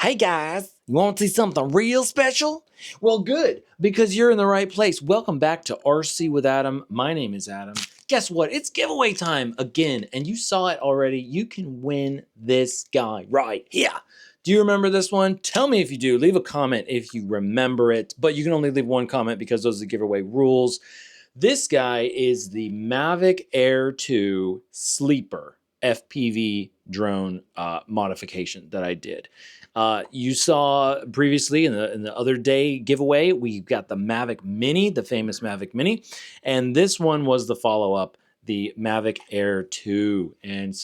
Hey guys, you want to see something real special? Well, good, because you're in the right place. Welcome back to RC with Adam. My name is Adam. Guess what? It's giveaway time again, and you saw it already. You can win this guy right here. Do you remember this one? Tell me if you do. Leave a comment if you remember it, but you can only leave one comment because those are the giveaway rules. This guy is the Mavic Air 2 Sleeper FPV drone modification that I did. You saw previously in the other day giveaway, we got the Mavic Mini, the famous Mavic Mini, and this one was the follow-up, the Mavic Air 2. And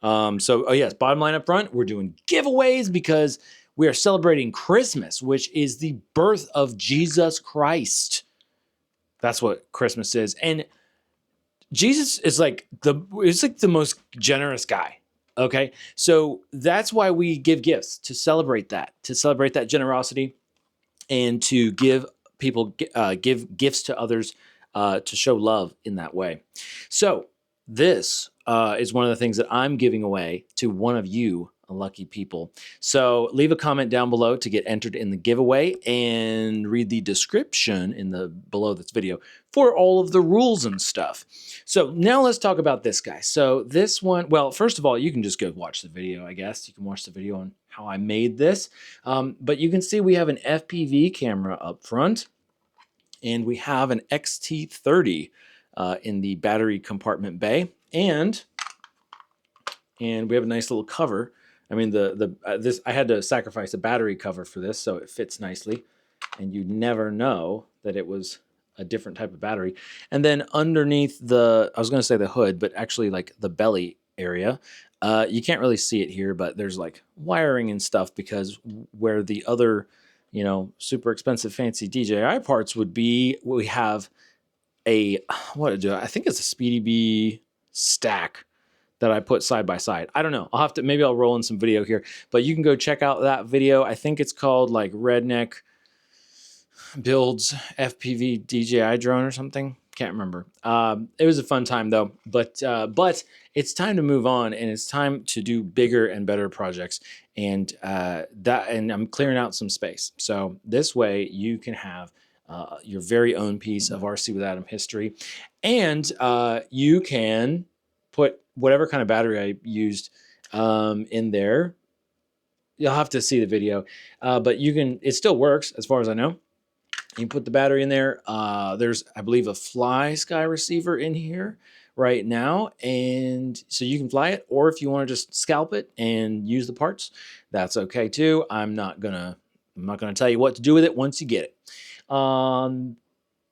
oh yes, bottom line up front, we're doing giveaways because we are celebrating Christmas, which is the birth of Jesus Christ. That's what Christmas is. And Jesus is like the most generous guy. Okay. So that's why we give gifts, to celebrate that generosity, and to give people, give gifts to others, to show love in that way. So this is one of the things that I'm giving away to one of you lucky people. So leave a comment down below to get entered in the giveaway, and read the description in the below this video for all of the rules and stuff. So now let's talk about this guy. So this one, well, first of all, you can just go watch the video, I guess. You can watch the video on how I made this. But you can see we have an FPV camera up front, and we have an XT30 in the battery compartment bay, and we have a nice little cover. I mean, I had to sacrifice a battery cover for this, so it fits nicely, and you never know that it was a different type of battery. And then underneath I was going to say the hood, but actually like the belly area, you can't really see it here, but there's like wiring and stuff, because where the other, super expensive fancy DJI parts would be, we have I think it's a Speedy Bee stack that I put side by side. I don't know. Maybe I'll roll in some video here, but you can go check out that video. I think it's called like Redneck Builds FPV DJI drone or something. Can't remember. It was a fun time though, but it's time to move on, and it's time to do bigger and better projects. And I'm clearing out some space. So this way you can have your very own piece of RC with Adam history, and you can put whatever kind of battery I used in there. You'll have to see the video, but it still works as far as I know. You put the battery in there. There's, I believe, a fly sky receiver in here right now, and so you can fly it, or if you want to just scalp it and use the parts, that's okay too. I'm not gonna tell you what to do with it once you get it.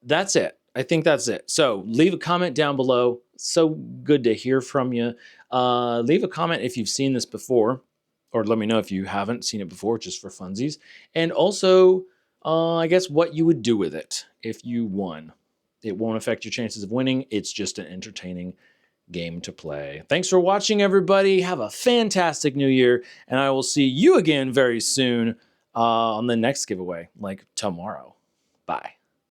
That's it. I think that's it. So leave a comment down below. So good to hear from you. Leave a comment if you've seen this before, or let me know if you haven't seen it before, just for funsies. And also, I guess what you would do with it if you won. It won't affect your chances of winning. It's just an entertaining game to play. Thanks for watching, everybody. Have a fantastic new year, and I will see you again very soon on the next giveaway, like tomorrow. Bye.